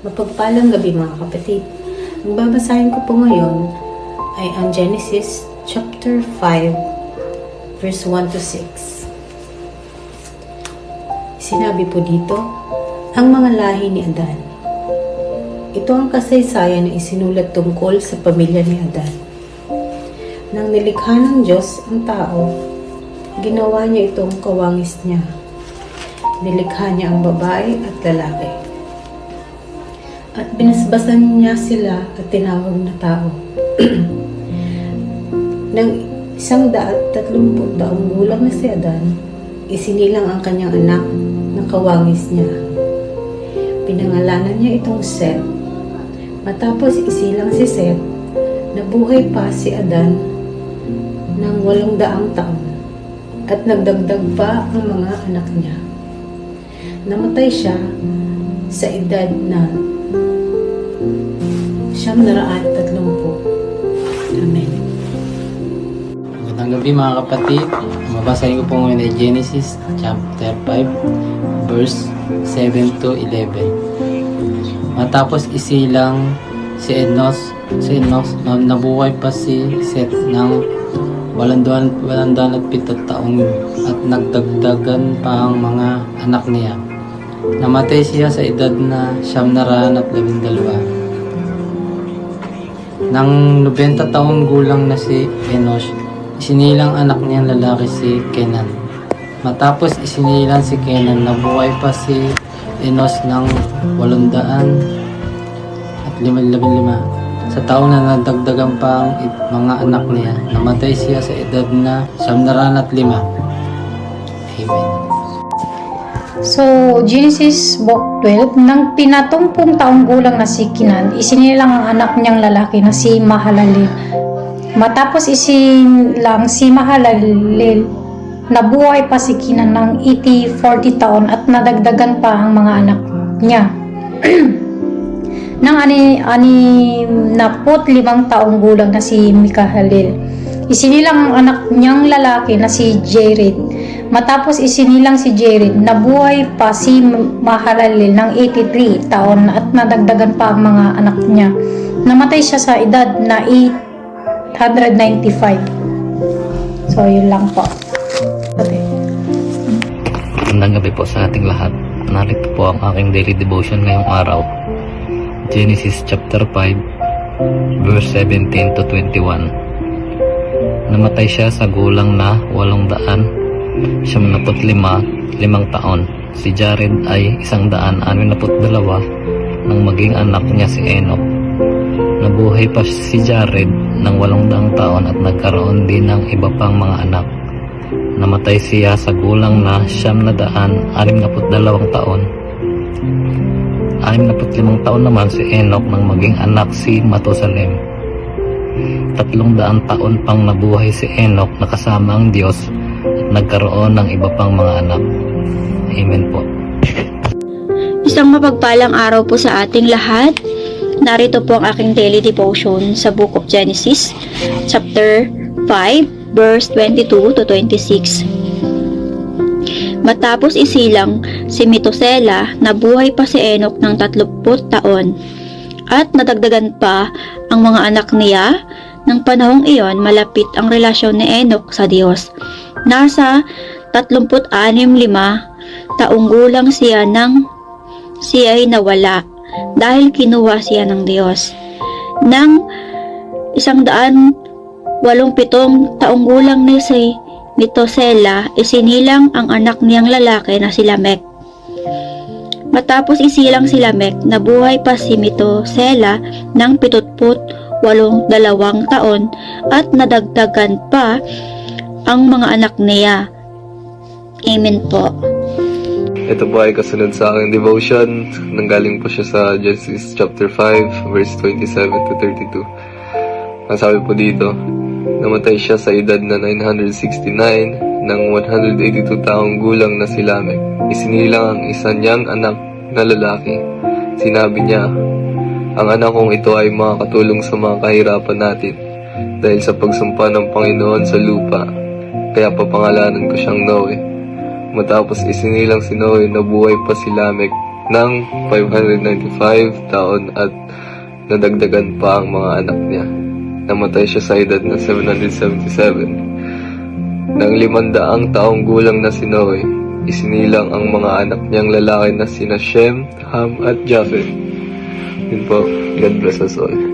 Mapagpalang gabi mga kapatid. Ang babasahin ko po ngayon ay ang Genesis chapter 5 verse 1 to 6. Sinabi po dito, ang mga lahi ni Adan. Ito ang kasaysayan na isinulat tungkol sa pamilya ni Adan. Nang nilikha ng Diyos ang tao, ginawa niya itong kawangis niya. Nilikha niya ang babae at lalaki. At binasbasan niya sila at tinawag na tao. Nang 130 taong gulang na si Adan, isinilang ang kanyang anak na kawangis niya. Pinangalanan niya itong Seth. Matapos isilang si Seth, nabuhay pa si Adan ng 800 taon at nagdagdag pa ang mga anak niya. Namatay siya sa edad na 930. Amen. Magandang gabi mga kapatid. Mabasahin ko po ngayon ay Genesis chapter 5 verse 7 to 11. Matapos isilang si Enos nabuhay pa si Seth ng 807 taon at nagdagdagan pa ang mga anak niya. Namatay siya sa edad na 912. Nang 90 taong gulang na si Enos, isinilang anak niyang lalaki si Kenan. Matapos isinilang si Kenan, nabuhay pa si Enos ng 855. Sa taong na nadagdagan pa ang mga anak niya, namatay siya sa edad na 905. Amen. So, Genesis book 12, nang pinatumpong taong gulang na si Kenan, isinilang ang anak niyang lalaki na si Mahalalel. Matapos isinilang si Mahalalel, nabuhay pa si Kenan ng 40 taon at nadagdagan pa ang mga anak niya. Nang 65 taong gulang na si Mikahalel, isinilang ang anak niyang lalaki na si Jared. Matapos isinilang si Jared, nabuhay pa si Mahalalel ng 83 taon at nadagdagan pa ang mga anak niya. Namatay siya sa edad na 895. So, yun lang po. Magandang gabi po sa ating lahat. Narito po ang aking daily devotion ngayong araw. Genesis chapter 5 verse 17 to 21. Namatay siya sa gulang na 875 taon. Si Jared ay 162 nang maging anak niya si Enoch. Nabuhay pa si Jared ng 800 taon at nagkaroon din ng iba pang mga anak. Namatay siya sa gulang na 962 taon. 65 taon naman si Enoch nang maging anak si Matusalem. 300 taon pang nabuhay si Enoch na kasama ang Diyos at nagkaroon ng iba pang mga anak. Amen po. Isang mapagpalang araw po sa ating lahat. Narito po ang aking daily devotion sa Book of Genesis, chapter 5, verse 22 to 26. Matapos isilang si Metusela, nabuhay pa si Enoch ng 30 taon at nadagdagan pa ang mga anak niya. Ng panahong iyon, malapit ang relasyon ni Enoch sa Diyos. Nasa 36 taong gulang siya nang siya ay nawala dahil kinuha siya ng Diyos. Nang 187 taong gulang ni si Metusela, isinilang ang anak niyang lalaki na si Lamech. Matapos isilang si Lamech, nabuhay pa si Metusela ng 78 taon at nadagdagan pa ang mga anak niya. Amen po. Ito po ay kasunod sa aking devotion. Nanggaling po siya sa Genesis chapter 5 verse 27 to 32. Ang sabi po dito, namatay siya sa edad na 969 ng 182 taong gulang na si Lamech. Isinilang ang isa niyang anak na lalaki. Sinabi niya, ang anak kong ito ay makakatulong sa mga kahirapan natin dahil sa pagsumpa ng Panginoon sa lupa. Kaya papangalanan ko siyang Noe. Matapos isinilang si Noe, nabuhay pa si Lamech ng 595 taon at nadagdagan pa ang mga anak niya. Namatay siya sa edad na 777. Nang 500 taong gulang na si Noe, isinilang ang mga anak niyang lalaki na sina Shem, Ham at Japheth. Yun po, God bless us all.